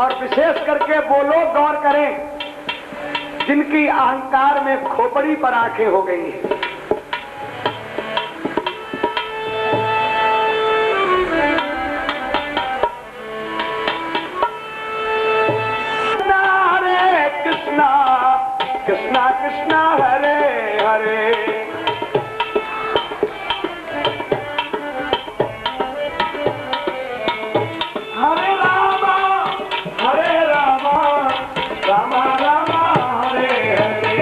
A: और विशेष करके वो लोग गौर करें जिनकी अहंकार में खोपड़ी पर आंखें हो गई हैं। हरे कृष्णा कृष्णा कृष्णा हरे हरे, हरे रामा रामा रामा हरे हरे।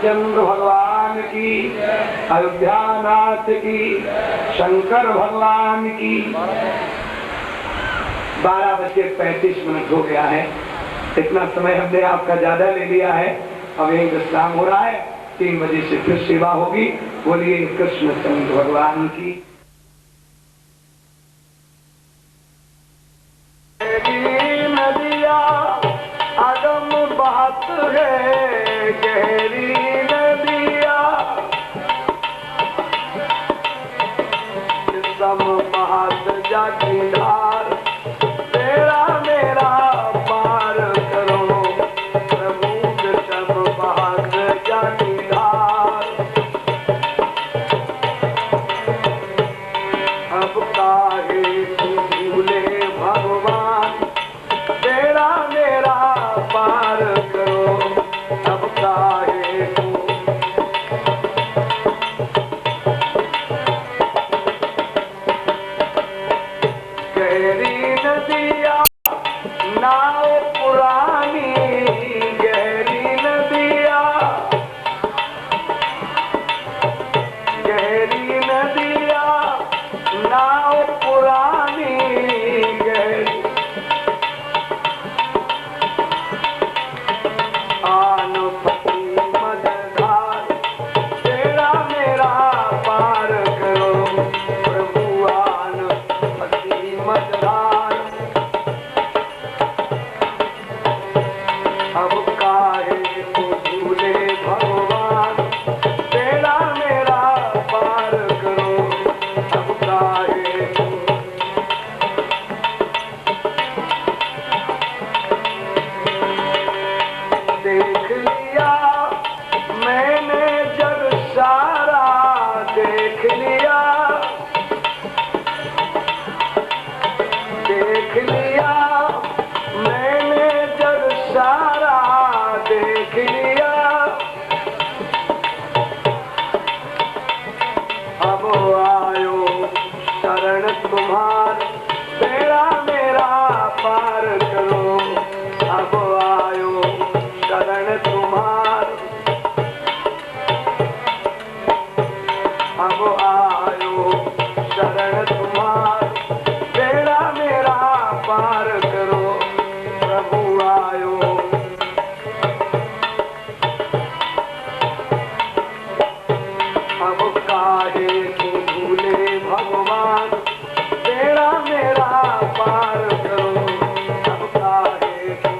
A: रामचंद्र भगवान की, अयोध्या नाथ की, शंकर भगवान की। 12:35 हो गया है। इतना समय हमने आपका ज्यादा ले लिया है। अब यही विश्राम हो रहा है। 3 बजे से फिर सेवा होगी। बोलिए कृष्णचंद्र भगवान की। नदिया अगम बात है, गहरी नदिया सम महत जाती धार, तेरा मेरा पार करो प्रभु सम महत जाती धार। अब काहे तू भूले भगवान, तेरा मेरा पार करो। अब काहे तू गहरी नदिया नाव पुरानी, गहरी नदिया, गहरी नदिया नाव पुरानी, गहरी आन पति मझधार, तेरा मेरा पार करो प्रभु आन पति मझधार। अब काहे तू भूले भगवान, तेरा मेरा पार करो। अब काहे तू देख लिया मैंने जग सारा, देख लिया, देख लिया मैंने जग सारा, देख लिया। अब आयो शरण तुम्हार, तेरा मेरा पार करो। अब आयो शरण तुम्हार, अब आयो शरण तुम्हार, तेरा मेरा पार करो प्रभु आयो। अब काहे तू भूले भगवान, तेरा मेरा पार करो। अब काहे तू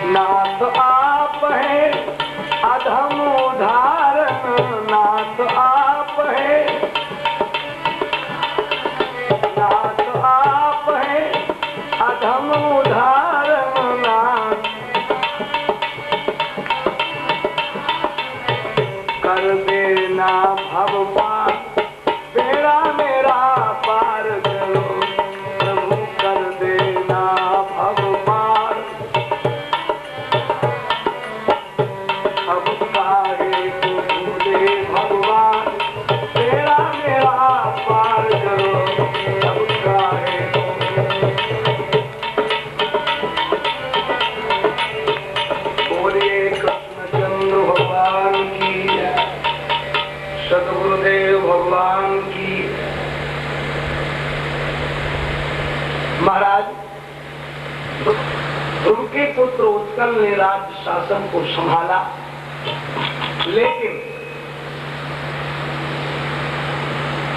A: नाथ आप है अधम उदाहरण, नाथ आप है, नाथ आप है अधम उदाहरण, नाथ कर देना भव पार, तेरा मेरा पार करो प्रभु कर देना भव पार। अब काहे तू भूले भगवान, तेरा मेरा पार करो। अब काहे बोलिए कृष्णचंद्र भगवान की, सदगुरुदेव भगवान की। महाराज उनके पुत्र उत्कल ने राज्य शासन को संभाला, लेकिन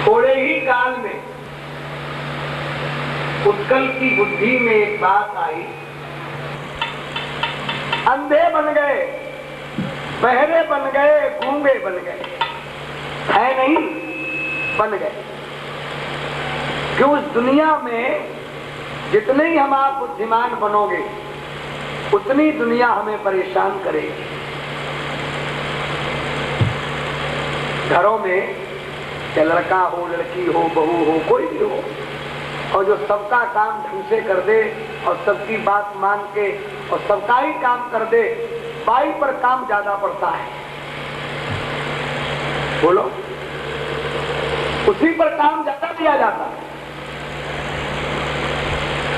A: थोड़े ही काल में उत्कल की बुद्धि में एक बात आई। अंधे बन गए, बहरे बन गए, गूंगे बन गए, है नहीं बन गए। कि उस दुनिया में जितने ही हम आप बुद्धिमान बनोगे उतनी दुनिया हमें परेशान करेगी। घरों में चाहे लड़का हो, लड़की हो, बहू हो, कोई भी हो, और जो सबका काम ढंग से कर दे और सबकी बात मान के और सबका ही काम कर दे, बाई पर काम ज्यादा पड़ता है। बोलो, उसी पर काम ज्यादा दिया जाता है।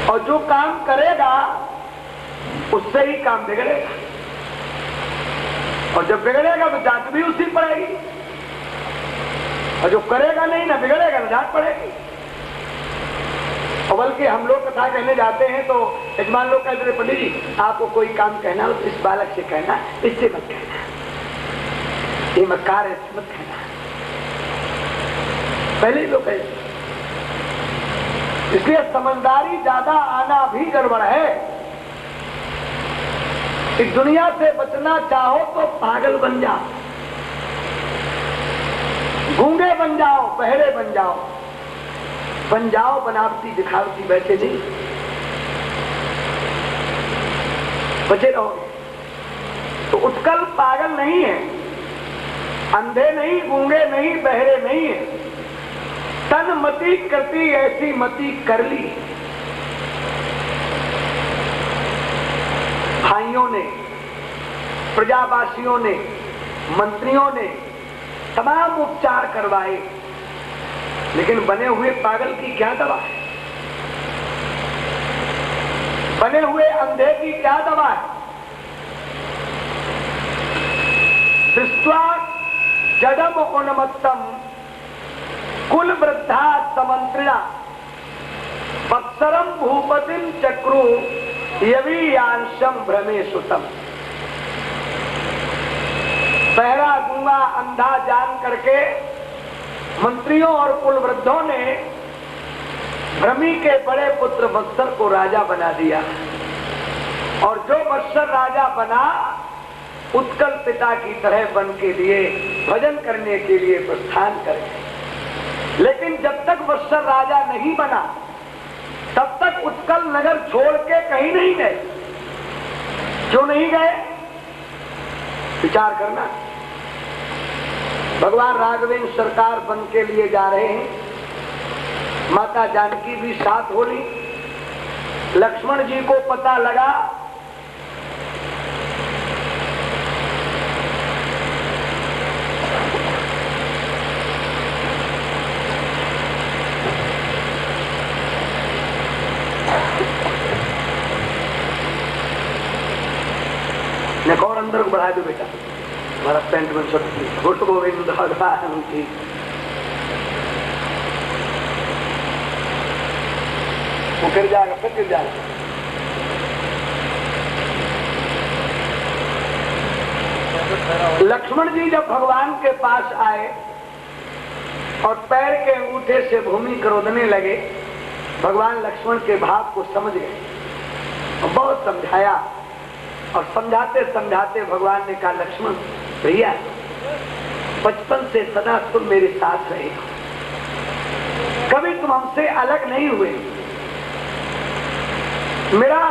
A: और जो काम करेगा उससे ही काम बिगड़ेगा, और जब बिगड़ेगा तो डांट भी उसी पड़ेगी, और जो करेगा नहीं ना बिगड़ेगा तो डांट पड़ेगी। और बल्कि हम लोग कथा कहने जाते हैं तो यजमान लोग कहते हैं पंडित जी आपको कोई काम कहना हो तो इस बालक से कहना, इससे मत कहना, ये मक्कार है इससे मत कहना। पहले लोग कहते, इसलिए समझदारी ज्यादा आना भी गड़बड़ है। इस दुनिया से बचना चाहो तो पागल बन जाओ, गूंगे बन जाओ, बहरे बन जाओ, बनावटी दिखावटी, वैसे नहीं बचे रहो। तो उत्कल पागल नहीं है, अंधे नहीं, गूंगे नहीं, बहरे नहीं है। तन मति करती ऐसी मति कर ली। भाइयों ने, प्रजावासियों ने, मंत्रियों ने तमाम उपचार करवाए, लेकिन बने हुए पागल की क्या दवा है? बने हुए अंधे की क्या दवा है? दृष्ट्वा जडम उन्मत्तम कुल वृद्धा समंत्रिणा वत्सरम भूपतिम चक्रु यवीयांशम भ्रमे सुतम। पहरा गूंगा अंधा जान करके मंत्रियों और कुल वृद्धों ने भ्रमी के बड़े पुत्र वत्सर को राजा बना दिया, और जो वत्सर राजा बना उत्कल पिता की तरह बन के लिए भजन करने के लिए प्रस्थान करे। लेकिन जब तक वत्सर राजा नहीं बना तब तक उत्कल नगर छोड़ के कहीं नहीं गए। क्यों नहीं गए? विचार करना। भगवान राघवेंद्र सरकार बन के लिए जा रहे हैं, माता जानकी भी साथ हो ली। लक्ष्मण जी को पता लगा और अंदर को बढ़ा दो बेटा, हमारा पेंट में छोट गोविंद भगवान की। वो गिर जाएगा, फिर गिर जाएगा। लक्ष्मण जी जब भगवान के पास आए और पैर के अंगूठे से भूमि क्रोदने लगे, भगवान लक्ष्मण के भाव को समझ गए और बहुत समझाया, और समझाते समझाते भगवान ने कहा लक्ष्मण भैया बचपन से सदा तुम मेरे साथ रहे हो, कभी तुम हमसे अलग नहीं हुए। मेरा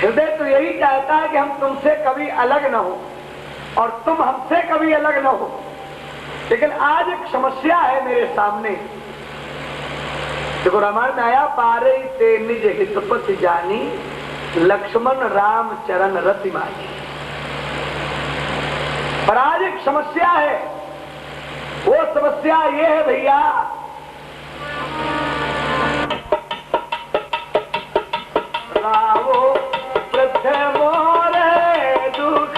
A: हृदय तो यही चाहता है कि हम तुमसे कभी अलग न हो और तुम हमसे कभी अलग न हो, लेकिन आज एक समस्या है मेरे सामने। देखो रामायण में आया, पारे ते निज हितपति जानी लक्ष्मण राम चरण रति माही। पर आज एक समस्या है, वो समस्या ये है भैया, रावो वृद्ध मोरे दुख,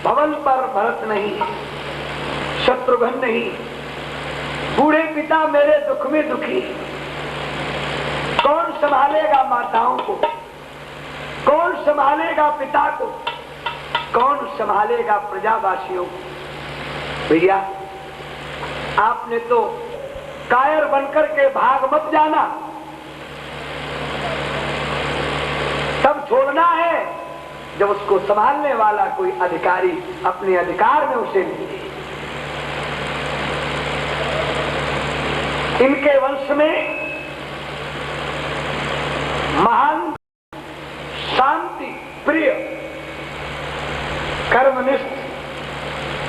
A: भवन पर भरत नहीं, शत्रुघ्न नहीं, बूढ़े पिता मेरे दुख में दुखी। कौन संभालेगा माताओं को, कौन संभालेगा पिता को, कौन संभालेगा प्रजावासियों को? भैया आपने तो कायर बनकर के भाग मत जाना, तब छोड़ना है जब उसको संभालने वाला कोई अधिकारी अपने अधिकार में उसे मिले। इनके वंश में महान शांति प्रिय कर्मनिष्ठ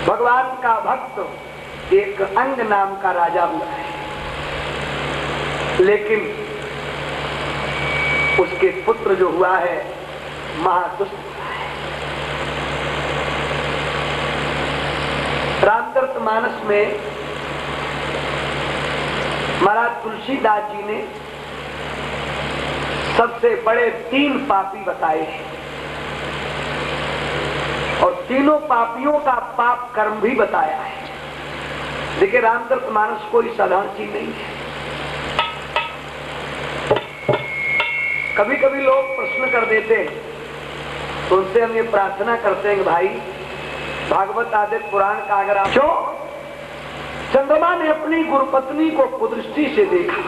A: भगवान का भक्त एक अंग नाम का राजा हुआ है, लेकिन उसके पुत्र जो हुआ है महादुष्ट हुआ है। रामचरित मानस में महाराज तुलसीदास जी ने सबसे बड़े 3 पापी बताए हैं और तीनों पापियों का पाप कर्म भी बताया है। देखिए, रामचरितमानस कोई साधारण चीज नहीं है। कभी कभी लोग प्रश्न कर देते हैं, तो उनसे हम ये प्रार्थना करते हैं कि भाई, भागवत आदि पुराण का अगर आप क्यों चंद्रमा ने अपनी गुरुपत्नी को कुदृष्टि से देखा,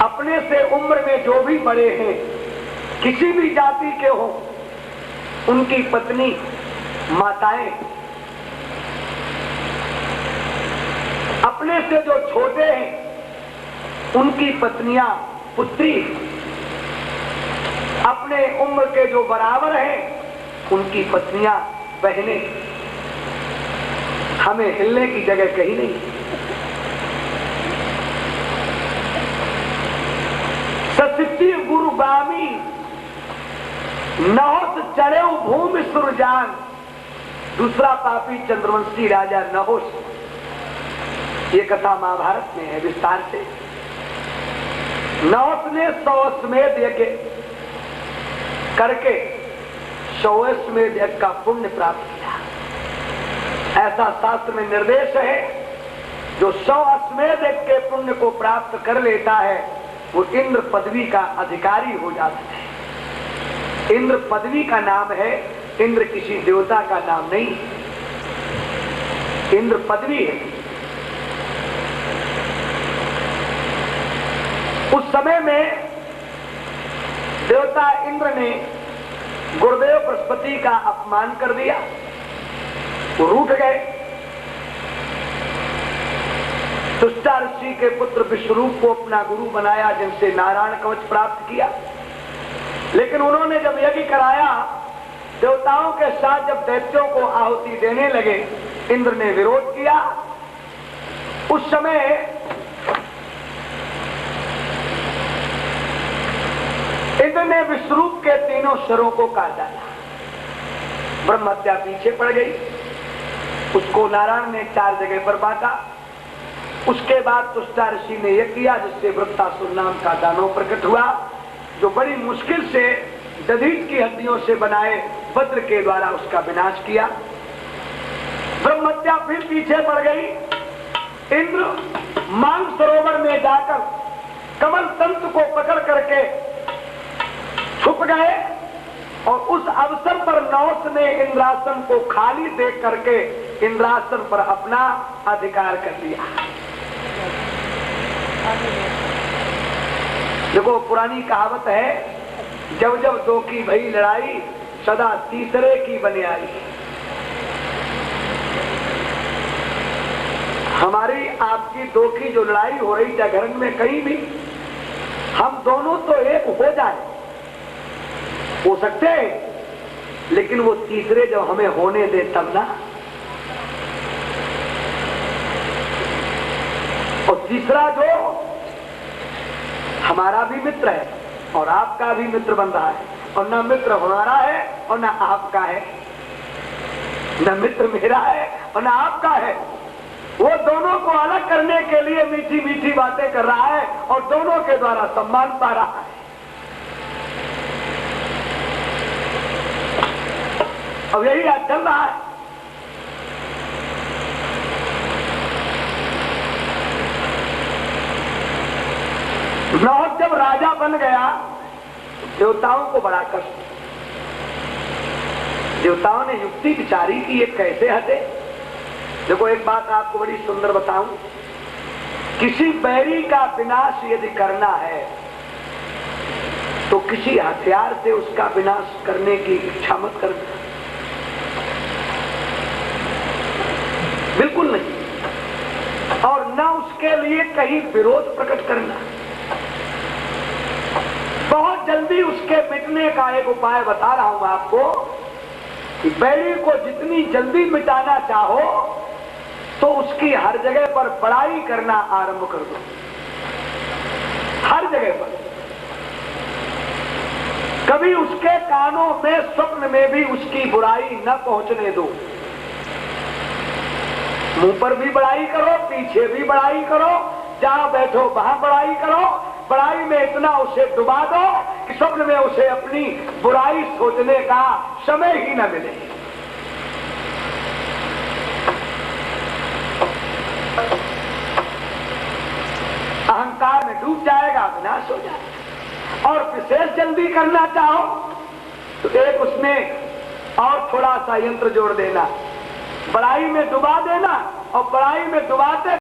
A: अपने से उम्र में जो भी बड़े हैं, किसी भी जाति के हो, उनकी पत्नी माताएं, अपने से जो छोटे हैं उनकी पत्नियां पुत्री, अपने उम्र के जो बराबर हैं उनकी पत्नियां बहनें। हमें हिलने की जगह कहीं नहीं। ससिद्धि गुरुगामी नहोस चढ़े भूमि सुरजान। दूसरा पापी चंद्रवंशी राजा नहोस। ये कथा महाभारत में है विस्तार से। नहोस ने 100 अश्वमेध यज्ञ करके 100 अश्वमेध यज्ञ का पुण्य प्राप्त किया। ऐसा शास्त्र में निर्देश है, जो 100 अश्वमेध यज्ञ के पुण्य को प्राप्त कर लेता है वो इंद्र पदवी का अधिकारी हो जाता है। इंद्र पदवी का नाम है, इंद्र किसी देवता का नाम नहीं। इंद्र पदवी है। उस समय में देवता इंद्र ने गुरुदेव बृहस्पति का अपमान कर दिया, वो रूठ गए। तुष्टा ऋषि के पुत्र विश्वरूप को अपना गुरु बनाया, जिनसे नारायण कवच प्राप्त किया। लेकिन उन्होंने जब यज्ञ कराया, देवताओं के साथ जब दैत्यों को आहुति देने लगे, इंद्र ने विरोध किया। उस समय इंद्र ने विश्वरूप के तीनों शरों को काट डाला। ब्रह्महत्या पीछे पड़ गई। उसको नारायण ने 4 जगह पर बांटा। उसके बाद तुष्टा ऋषि ने यह किया, जिससे वृत्तासुर नाम का दानव प्रकट हुआ, जो बड़ी मुश्किल से दधीच की हड्डियों से बनाए वज्र के द्वारा उसका विनाश किया। ब्रह्महत्या फिर पीछे पड़ गई। इंद्र मानसरोवर में जाकर कमल तंत्र को पकड़ करके छुप गए और उस अवसर पर नहुस ने इंद्रासन को खाली देख करके इंद्रासन पर अपना अधिकार कर लिया। देखो, पुरानी कहावत है, जब जब 2 की भई लड़ाई, सदा तीसरे की बने आई। हमारी आपकी 2 की जो लड़ाई हो रही है घर में कहीं भी, हम दोनों तो एक हो जाए, हो सकते हैं, लेकिन वो तीसरे जब हमें होने दे तब ना। और तीसरा जो हमारा भी मित्र है और आपका भी मित्र बन रहा है, और ना मित्र हमारा है और ना आपका है, ना मित्र मेरा है और ना आपका है। वो दोनों को अलग करने के लिए मीठी मीठी बातें कर रहा है और दोनों के द्वारा सम्मान पा रहा है। अब यही आज चल रहा है। नहुस जब राजा बन गया, देवताओं को बड़ा कष्ट। देवताओं ने युक्ति विचारी कि ये कैसे हटे। देखो, एक बात आपको बड़ी सुंदर बताऊं, किसी बैरी का विनाश यदि करना है तो किसी हथियार से उसका विनाश करने की इच्छा मत करना, बिल्कुल नहीं। और न उसके लिए कहीं विरोध प्रकट करना। बहुत जल्दी उसके मिटने का एक उपाय बता रहा हूं आपको कि बैरी को जितनी जल्दी मिटाना चाहो तो उसकी हर जगह पर बड़ाई करना आरंभ कर दो। हर जगह पर कभी उसके कानों में स्वप्न में भी उसकी बुराई न पहुंचने दो। मुंह पर भी बड़ाई करो, पीछे भी बड़ाई करो, जहां बैठो वहां बड़ाई करो। बड़ाई में इतना उसे डुबा दो कि स्वप्न में उसे अपनी बुराई सोचने का समय ही न मिले। अहंकार में डूब जाएगा, विनाश हो जाएगा। और विशेष जल्दी करना चाहो तो एक उसमें और थोड़ा सा यंत्र जोड़ देना, बड़ाई में डुबा देना, और बड़ाई में डुबाते